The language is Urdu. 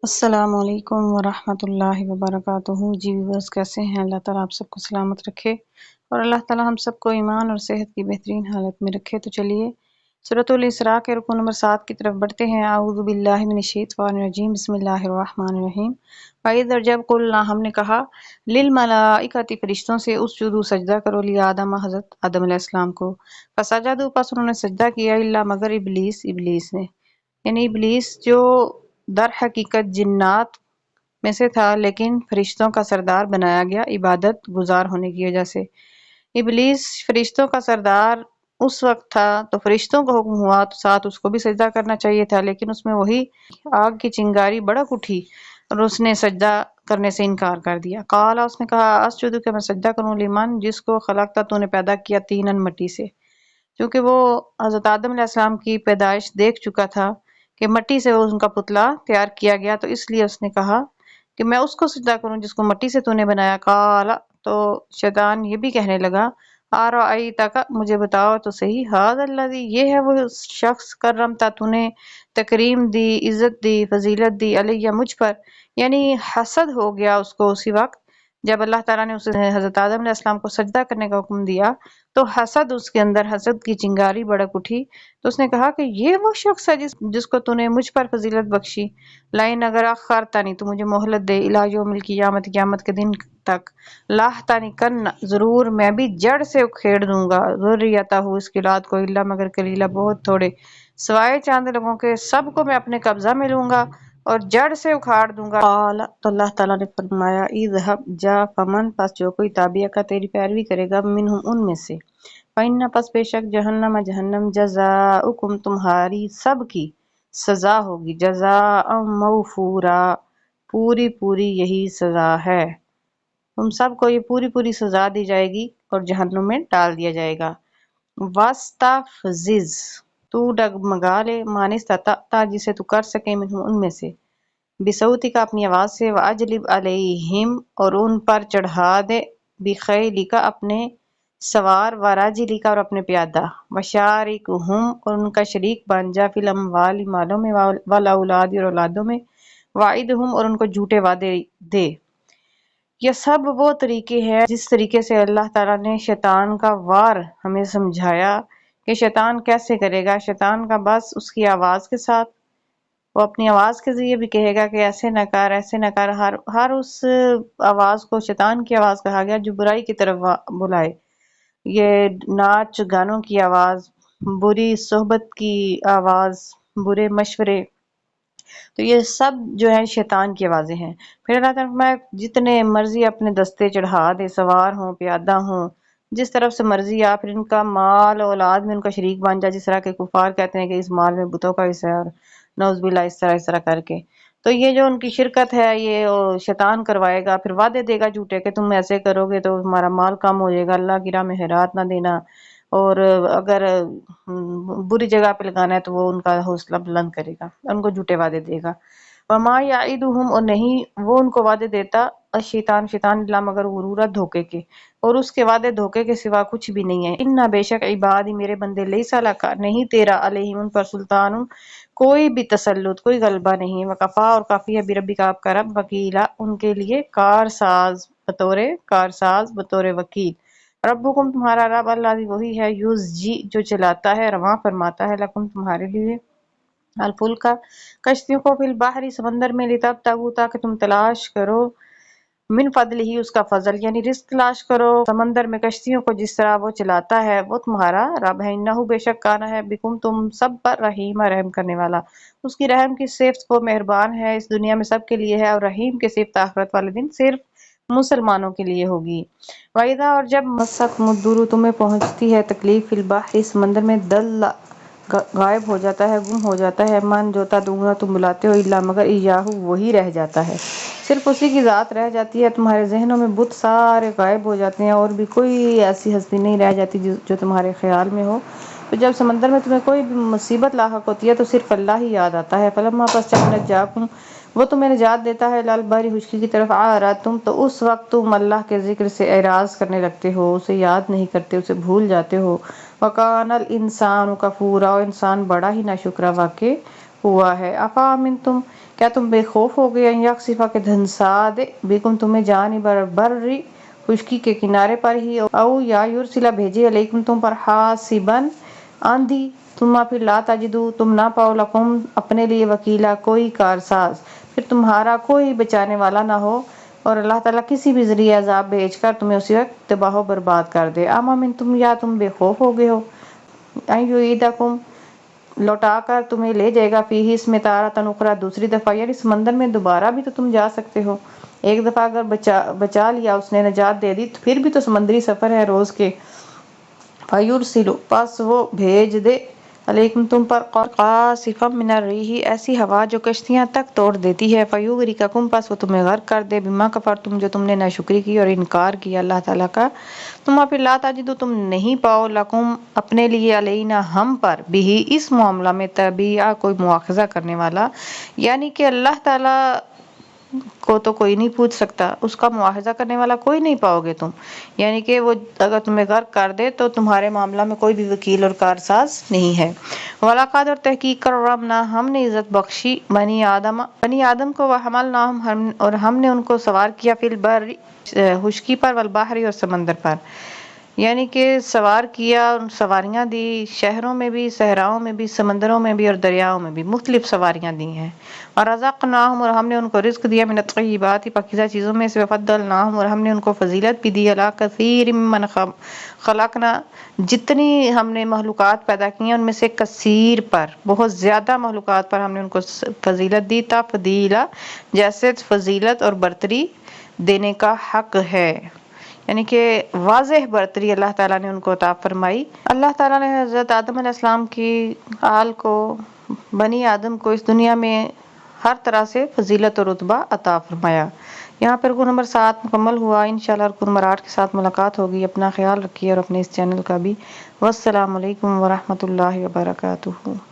السلام علیکم ورحمۃ اللہ وبرکاتہ۔ جی ویورز کیسے ہیں؟ اللہ تعالیٰ آپ سب کو سلامت رکھے اور اللہ تعالیٰ ہم سب کو ایمان اور صحت کی بہترین حالت میں رکھے۔ تو چلیے سورۃ الاسراء کے رکو نمبر 7 کی طرف بڑھتے ہیں۔ اعوذ باللہ من الشیطان الرجیم، بسم اللہ الرحمن الرحیم۔ وَإِذْ جب قلنا ہم نے کہا للملائکۃ فرشتوں سے اسجدوا سجدہ کرو آدم حضرت آدم علیہ السلام کو، فسجدوا پس انہوں نے سجدہ کیا الا مگر ابلیس نے، یعنی ابلیس جو در حقیقت جنات میں سے تھا لیکن فرشتوں کا سردار بنایا گیا عبادت گزار ہونے کی وجہ سے۔ ابلیس فرشتوں کا سردار اس وقت تھا تو فرشتوں کو حکم ہوا تو ساتھ اس کو بھی سجدہ کرنا چاہیے تھا، لیکن اس میں وہی آگ کی چنگاری بڑک اٹھی اور اس نے سجدہ کرنے سے انکار کر دیا۔ قال اس نے کہا اسجد کہ میں سجدہ کروں لمن جس کو خلقتا تو نے پیدا کیا تینن مٹی سے، کیونکہ وہ حضرت آدم علیہ السلام کی پیدائش دیکھ چکا تھا کہ مٹی سے ان کا پتلا تیار کیا گیا، تو اس لیے اس نے کہا کہ میں اس کو سجدہ کروں جس کو مٹی سے تو نے بنایا۔ قال تو شیطان یہ بھی کہنے لگا ارأیتک مجھے بتاؤ تو صحیح، ھذا الذی یہ ہے وہ شخص کرمتا تو نے تکریم دی، عزت دی، فضیلت دی علیہ مجھ پر، یعنی حسد ہو گیا اس کو اسی وقت جب اللہ تعالیٰ نے اسے حضرت آدم علیہ السلام کو سجدہ کرنے کا حکم دیا تو حسد اس کے اندر، حسد کی چنگاری بڑک اٹھی، تو اس نے کہا کہ یہ وہ شخص ہے جس کو تو نے مجھ پر فضیلت بخشی، لائن اگر اخرتانی تو مجھے مہلت دے الی یوم القیامت قیامت کے دن تک، لاحتانی کن ضرور میں بھی جڑ سے اکھیڑ دوں گا، ذریتہ اس کی اولاد کو الا مگر قلیلہ بہت تھوڑے، سوائے چاند لوگوں کے سب کو میں اپنے قبضہ میں لوں گا اور جڑ سے اکھاڑ دوں گا۔ قال تو اللہ تعالیٰ نے فرمایا اذهب جا فمن پس جو کوئی تابعہ کا تیری پیروی کرے گا منہم ان میں سے، فإن پس بے شک جہنم جہنم جزاؤکم تمہاری سب کی سزا ہوگی، جزاء موفورا پوری پوری یہی سزا ہے، تم سب کو یہ پوری پوری سزا دی جائے گی اور جہنم میں ڈال دیا جائے گا۔ واستفزز تو ڈگمگا لے من استطعت جسے تو کر سکے منہم ان میں سے، بصوتک اپنی آواز سے، واجلب علیہم اور ان پر چڑھا دے، بخیلک اپنے سوار، وراجلک اور اپنے پیادہ، وشارکہم اور ان کا شریک بن جا فی الاموال مالوں میں، والاولاد اور اولادوں میں، وعدہم اور ان کو جھوٹے وعدے دے۔ یہ سب وہ طریقے ہیں جس طریقے سے اللہ تعالیٰ نے شیطان کا وار ہمیں سمجھایا کہ شیطان کیسے کرے گا۔ شیطان کا بس اس کی آواز کے ساتھ، وہ اپنی آواز کے ذریعے بھی کہے گا کہ ایسے نہ کر، ایسے نہ کر، ہر اس آواز کو شیطان کی آواز کہا گیا جو برائی کی طرف بلائے، یہ ناچ گانوں کی آواز، بری صحبت کی آواز، برے مشورے، تو یہ سب جو ہے شیطان کی آوازیں ہیں۔ پھر اللہ تعالیٰ میں جتنے مرضی اپنے دستے چڑھا دے، سوار ہوں، پیادہ ہوں، جس طرف سے مرضی آپ، پھر ان کا مال اولاد میں ان کا شریک بن جائے، جس طرح کے کفار کہتے ہیں کہ اس مال میں بتوں کا حصہ ہے، اور نعوذ باللہ اس طرح کر کے، تو یہ جو ان کی شرکت ہے یہ شیطان کروائے گا، پھر وعدے دے گا جھوٹے کہ تم ایسے کرو گے تو تمہارا مال کم ہو جائے گا، اللہ کی راہ میں خیرات نہ دینا، اور اگر بری جگہ پہ لگانا ہے تو وہ ان کا حوصلہ بلند کرے گا، ان کو جھوٹے وعدے دے گا۔ وما یعدہم اور نہیں وہ ان کو وعدے دیتا الشیطان شیطان الا مگر غرورا دھوکے کے، اور اس کے وعدے دھوکے کے سوا کچھ بھی نہیں ہے۔ انا بے شک عبادی میرے بندے لیس لک نہیں تیرا علیہم ان پر سلطان کوئی بھی تسلط، کوئی غلبہ نہیں، وکفا اور کافی ہے بربک آپ کا رب، وکیلا ان کے لیے کارساز بطور وکیل، ربکم تمہارا رب اللہ وہی ہے، یزجی جو چلاتا ہے، رواں فرماتا ہے، لکم تمہارے لیے، الفلکا کشتیوں کو، فی البحر سمندر میں، لتبتغوا تاکہ تم تلاش کرو، من فضل ہی اس کا فضل، یعنی رزق تلاش کرو سمندر میں کشتیوں کو جس طرح وہ چلاتا ہے، وہ تمہارا رب ہے، انہ بے شک کانا ہے بکم تم سب پر رحیم رحم کرنے والا، اس کی رحم کی صفت وہ مہربان ہے، اس دنیا میں سب کے لیے ہے، اور رحیم کی صفت آخرت والے دن صرف مسلمانوں کے لیے ہوگی۔ وَإِذَا اور جب مَسَّکُمُ الضُّرُّ تمہیں پہنچتی ہے تکلیف، فی البحر سمندر میں، دل غائب ہو جاتا ہے، گم ہو جاتا ہے، من جو تدعون تم بلاتے ہو، الا مگر ایاہ وہی رہ جاتا ہے، صرف اسی کی ذات رہ جاتی ہے، تمہارے ذہنوں میں بت سارے غائب ہو جاتے ہیں، اور بھی کوئی ایسی ہستی نہیں رہ جاتی جو تمہارے خیال میں ہو، تو جب سمندر میں تمہیں کوئی بھی مصیبت لاحق ہوتی ہے تو صرف اللہ ہی یاد آتا ہے، فلما پس جب نجاکم وہ تمہیں نجات دیتا ہے، لال باری خشکی کی طرف، تم تو اس وقت تم اللہ کے ذکر سے اعراض کرنے لگتے ہو، اسے یاد نہیں کرتے، اسے بھول جاتے ہو، وکان الانسان کفورا اور انسان بڑا ہی ناشکرا واقع ہوا ہے۔ افا من تم، کیا تم بے خوف ہو گئے، یکسفا کے دھنسا دے بیکم تمہیں جانب بری خشکی کے کنارے پر ہی، او یا یرسلہ بھیجے علیکم تم پر حاسباً آندھی، ثم پھر لا تجدو تم نہ پاؤ لکم اپنے لیے وکیلا کوئی کارساز، پھر تمہارا کوئی بچانے والا نہ ہو، اور اللہ تعالیٰ کسی بھی ذریعے عذاب بھیج کر تمہیں اسی وقت تباہ و برباد کر دے۔ اما من تم، یا تم بے خوف ہو گئے ہو، ان یعیدکم لوٹا کر تمہیں لے جائے گا، فیہ اس میں تارۃ اخری دوسری دفعہ، یعنی سمندر میں دوبارہ بھی تو تم جا سکتے ہو، ایک دفعہ اگر بچا لیا اس نے، نجات دے دی، تو پھر بھی تو سمندری سفر ہے روز کے۔ فیرسلو پس وہ بھیج دے علیکم تم پر قاصفا من الریح ایسی ہوا جو کشتیاں تک توڑ دیتی ہے، فیغرقکم پس وہ تمہیں غرق کر دے، بما کفرتم جو تم نے ناشکری کی اور انکار کیا اللہ تعالیٰ کا، ثم پھر لا تجدو تم نہیں پاؤ لکم اپنے لیے علینا ہم پر بھی اس معاملہ میں تبیعہ کوئی مواخذہ کرنے والا، یعنی کہ اللہ تعالیٰ کو تو کوئی نہیں پوچھ سکتا، اس کا مواخذہ کرنے والا کوئی نہیں پاؤ گے تم، یعنی کہ وہ اگر تمہیں غرق کر دے تو تمہارے معاملہ میں کوئی بھی وکیل اور کارساز نہیں ہے۔ وَلَقَدْ اور تحقیق کرمنا ہم نے عزت بخشی بنی آدم کو، وحملناہم اور ہم نے ان کو سوار کیا، فی البر خشکی پر، والبحر اور سمندر پر، یعنی کہ سوار کیا، سواریاں دی، شہروں میں بھی، صحراؤں میں بھی، سمندروں میں بھی اور دریاؤں میں بھی مختلف سواریاں دی ہیں۔ اور رزقناہم اور ہم نے ان کو رزق دیا، من الطیبات پاکیزہ چیزوں میں سے، وفضلناہم اور ہم نے ان کو فضیلت بھی دی، علی کثیر ممن خلقنا جتنی ہم نے مخلوقات پیدا کی ہیں ان میں سے، کثیر پر بہت زیادہ مخلوقات پر ہم نے ان کو فضیلت دی، تفضیلا جیسے فضیلت اور برتری دینے کا حق ہے، یعنی کہ واضح برتری اللہ تعالیٰ نے ان کو عطا فرمائی۔ اللہ تعالیٰ نے حضرت آدم علیہ السلام کی آل کو، بنی آدم کو اس دنیا میں ہر طرح سے فضیلت اور رتبہ عطا فرمایا۔ یہاں پر رکن نمبر 7 مکمل ہوا، انشاءاللہ رکن نمبر 8 کے ساتھ ملاقات ہوگی۔ اپنا خیال رکھیے اور اپنے اس چینل کا بھی۔ والسلام علیکم ورحمۃ اللہ وبرکاتہ۔